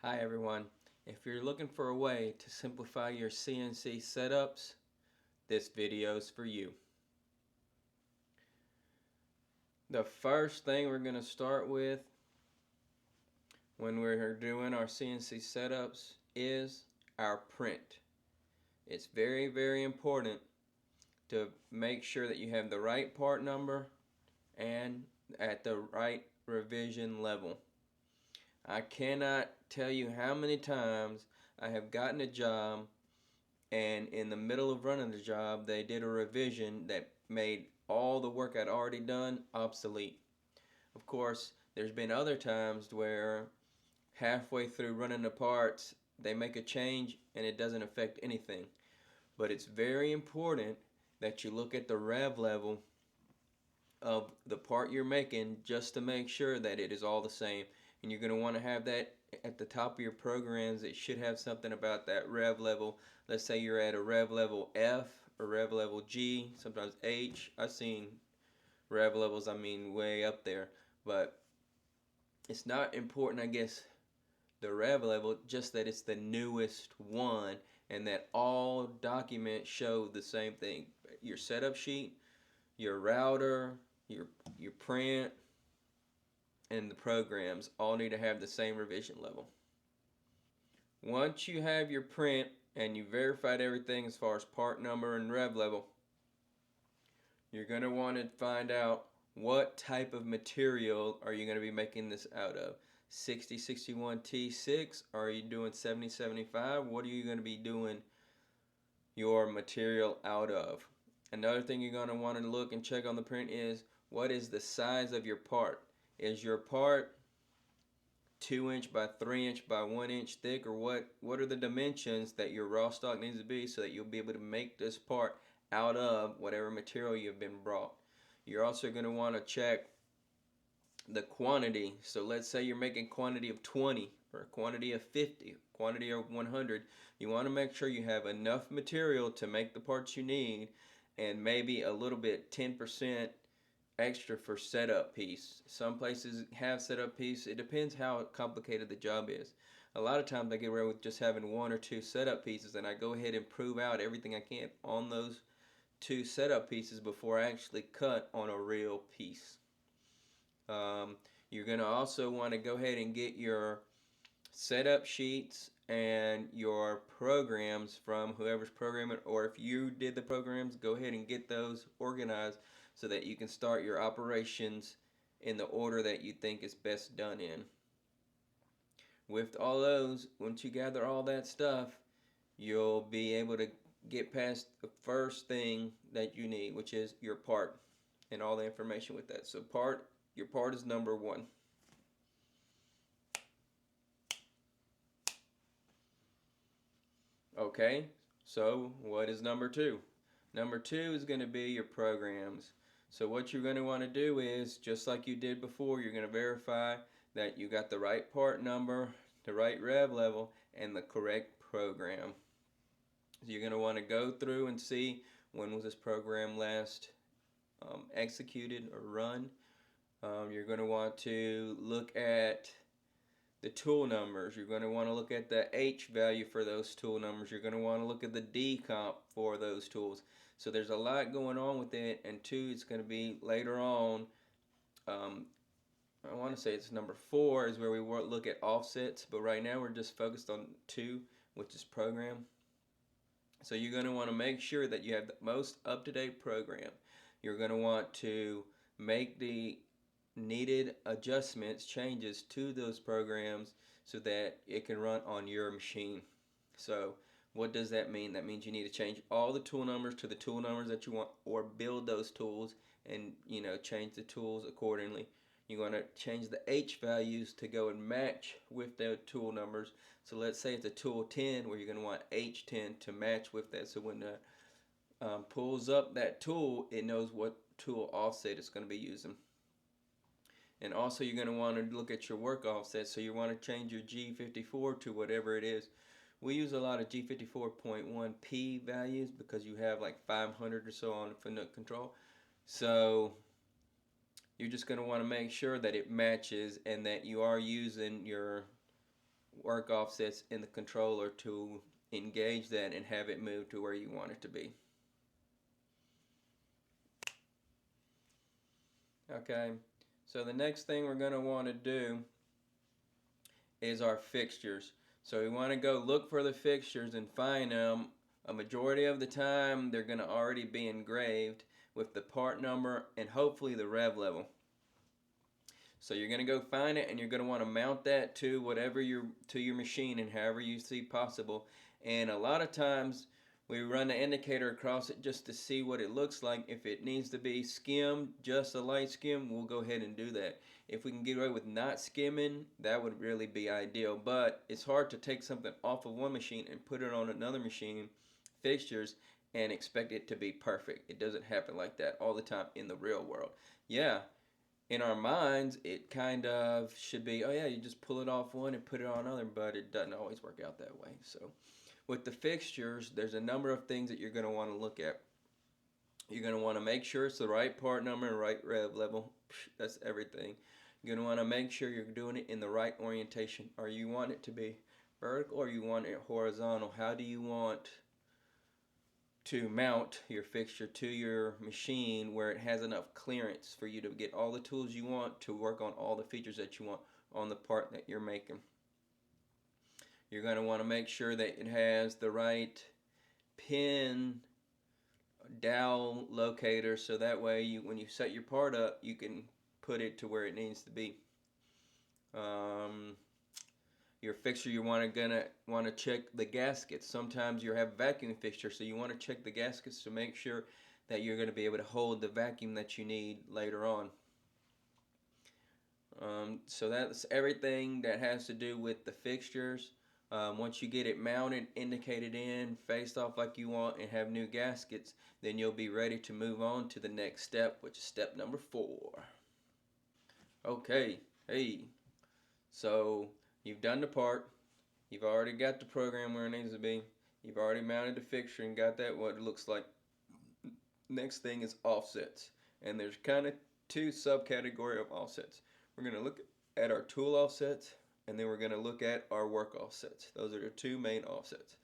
Hi everyone. If you're looking for a way to simplify your CNC setups, this video is for you. The first thing we're going to start with when we're doing our CNC setups is our print. It's very important to make sure that you have the right part number and at the right revision level. I cannot tell you how many times I have gotten a job and in the middle of running the job they did a revision that made all the work I'd already done obsolete. Of course, there's been other times where halfway through running the parts they make a change and it doesn't affect anything. But it's very important that you look at the rev level of the part you're making just to make sure that it is all the same. And you're going to want to have that at the top of your programs. It should have something about that rev level. Let's say you're at a rev level F or rev level G, sometimes H. I've seen rev levels, way up there. But it's not important, I guess, the rev level, just that it's the newest one and that all documents show the same thing. Your setup sheet, your router, your print, and the programs all need to have the same revision level. Once you have your print and you verified everything as far as part number and rev level, you're going to want to find out what type of material are you going to be making this out of. 6061 T6, or are you doing 7075? What are you going to be doing your material out of? Another thing you're going to want to look and check on the print is what is the size of your part. Is your part 2" by 3" by 1" thick, or what are the dimensions that your raw stock needs to be so that you'll be able to make this part out of whatever material you've been brought. You're also going to want to check the quantity. So let's say you're making quantity of 20 or quantity of 50, quantity of 100. You want to make sure you have enough material to make the parts you need and maybe a little bit 10% extra for setup piece. Some places have setup piece. It depends how complicated the job is. A lot of times I get away with just having 1 or 2 setup pieces and I go ahead and prove out everything I can on those 2 setup pieces before I actually cut on a real piece. You're going to also want to go ahead and get your setup sheets and your programs from whoever's programming, or if you did the programs, go ahead and get those organized so that you can start your operations in the order that you think is best done in. With all those, once you gather all that stuff, you'll be able to get past the first thing that you need, which is your part and all the information with that. So your part is number 1. Okay, so what is number 2? Number 2 is going to be your programs. So what you're going to want to do is, just like you did before, you're going to verify that you got the right part number, the right rev level, and the correct program. So you're going to want to go through and see when was this program last executed or run. You're going to want to look at the tool numbers. You're going to want to look at the H value for those tool numbers. You're going to want to look at the D comp for those tools. So there's a lot going on with it, and 2, it's going to be later on. I want to say it's number 4 is where we look at offsets, but right now we're just focused on 2, which is program. So you're going to want to make sure that you have the most up-to-date program. You're going to want to make the needed adjustments, changes to those programs so that it can run on your machine. So what does that mean? That means you need to change all the tool numbers to the tool numbers that you want, or build those tools and change the tools accordingly. You want to change the H values to go and match with the tool numbers. So let's say it's a tool 10 where you're going to want H10 to match with that. So when it pulls up that tool, it knows what tool offset it's going to be using. And also you're going to want to look at your work offset. So you want to change your G54 to whatever it is. We use a lot of G54.1P values because you have like 500 or so on for nut control. So you're just going to want to make sure that it matches and that you are using your work offsets in the controller to engage that and have it move to where you want it to be. Okay, so the next thing we're going to want to do is our fixtures. So we want to go look for the fixtures and find them. A majority of the time they're going to already be engraved with the part number and hopefully the rev level. So you're going to go find it and you're going to want to mount that to whatever to your machine and however you see possible. And a lot of times we run the indicator across it just to see what it looks like. If it needs to be skimmed, just a light skim, we'll go ahead and do that. If we can get away with not skimming, that would really be ideal. But it's hard to take something off of one machine and put it on another machine, fixtures, and expect it to be perfect. It doesn't happen like that all the time in the real world. Yeah, in our minds, it kind of should be, oh yeah, you just pull it off one and put it on another, but it doesn't always work out that way. So with the fixtures, there's a number of things that you're going to want to look at. You're going to want to make sure it's the right part number and right rev level. That's everything. You're going to want to make sure you're doing it in the right orientation. Or you want it to be vertical or you want it horizontal. How do you want to mount your fixture to your machine where it has enough clearance for you to get all the tools you want to work on all the features that you want on the part that you're making. You're going to want to make sure that it has the right pin dowel locator so that way when you set your part up you can put it to where it needs to be. Your fixture, you want to check the gaskets. Sometimes you have vacuum fixture, so you want to check the gaskets to make sure that you're going to be able to hold the vacuum that you need later on. So that's everything that has to do with the fixtures. Once you get it mounted, indicated in, faced off like you want, and have new gaskets, then you'll be ready to move on to the next step, which is step number 4. Okay, hey, so you've done the part, you've already got the program where it needs to be, you've already mounted the fixture and got that what it looks like. Next thing is offsets, and there's kind of 2 subcategory of offsets. We're going to look at our tool offsets, and then we're going to look at our work offsets. Those are the 2 main offsets.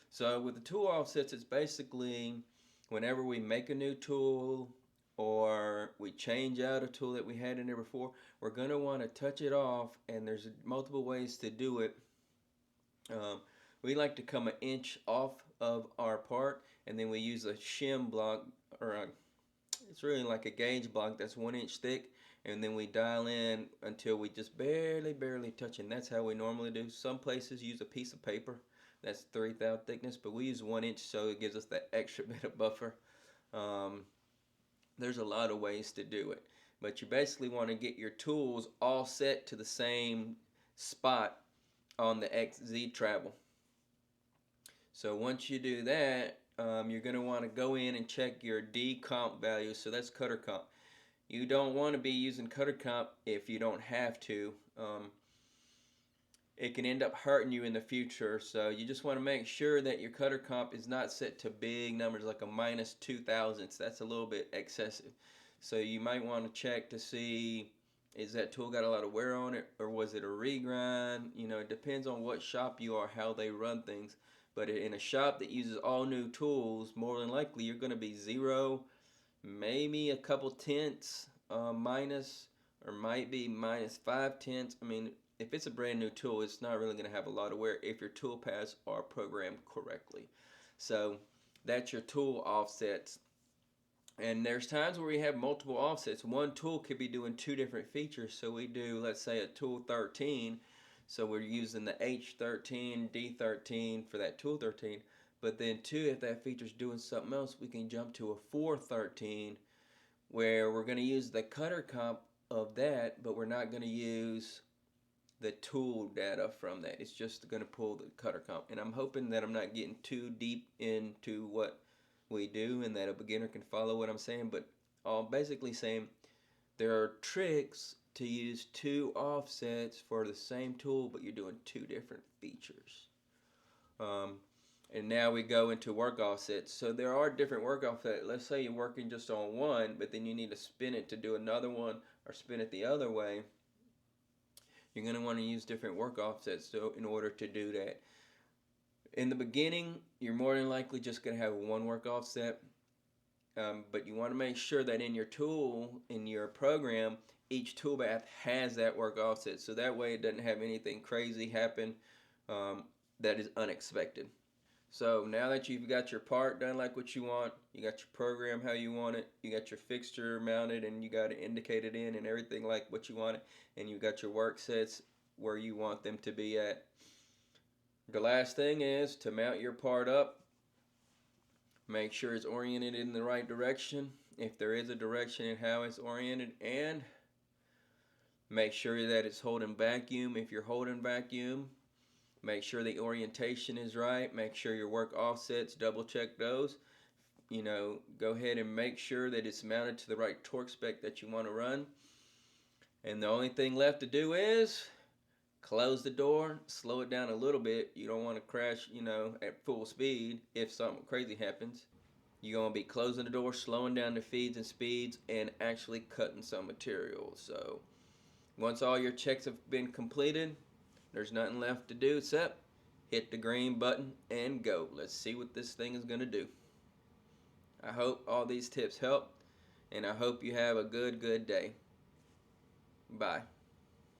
So with the tool offsets, it's basically whenever we make a new tool or we change out a tool that we had in there before, we're going to want to touch it off, and there's multiple ways to do it. We like to come 1 inch off of our part, and then we use a shim block, or it's really like a gauge block that's 1 inch thick, and then we dial in until we just barely touch it. And that's how we normally do. Some places use a piece of paper that's 3/8 thickness, but we use 1 inch so it gives us that extra bit of buffer. There's a lot of ways to do it, but you basically want to get your tools all set to the same spot on the XZ travel. So once you do that, you're going to want to go in and check your D comp value. So that's cutter comp. You don't want to be using cutter comp if you don't have to. It can end up hurting you in the future. So you just want to make sure that your cutter comp is not set to big numbers like a -0.002. That's a little bit excessive. So you might want to check to see, is that tool got a lot of wear on it, or was it a regrind? You know, it depends on what shop you are, how they run things. But in a shop that uses all new tools, more than likely you're going to be 0, maybe a couple tenths minus, or might be -0.5. I mean, if it's a brand new tool, it's not really going to have a lot of wear if your tool paths are programmed correctly. So that's your tool offsets. And there's times where we have multiple offsets. One tool could be doing 2 different features. So we do, let's say, a tool 13. So we're using the H13, D13 for that tool 13. But then too, if that feature's doing something else, we can jump to a 413 where we're going to use the cutter comp of that, but we're not going to use the tool data from that. It's just going to pull the cutter comp. And I'm hoping that I'm not getting too deep into what we do and that a beginner can follow what I'm saying, but I'm basically saying there are tricks to use 2 offsets for the same tool, but you're doing 2 different features. And now we go into work offsets. So there are different work offsets. Let's say you're working just on one, but then you need to spin it to do another one or spin it the other way. you're going to want to use different work offsets in order to do that. In the beginning, you're more than likely just going to have one work offset, but you want to make sure that in your tool, in your program, each tool path has that work offset, so that way it doesn't have anything crazy happen that is unexpected. So now that you've got your part done like what you want, you got your program how you want it, you got your fixture mounted and you got it indicated in and everything like what you want it, and you got your work sets where you want them to be at. The last thing is to mount your part up. Make sure it's oriented in the right direction, if there is a direction in how it's oriented, and make sure that it's holding vacuum if you're holding vacuum. Make sure the orientation is right. Make sure your work offsets, double check those. Go ahead and make sure that it's mounted to the right torque spec that you want to run. And the only thing left to do is close the door, slow it down a little bit. You don't want to crash, at full speed if something crazy happens. You're going to be closing the door, slowing down the feeds and speeds, and actually cutting some material. So once all your checks have been completed, there's nothing left to do except hit the green button and go. Let's see what this thing is going to do. I hope all these tips help, and I hope you have a good day. Bye.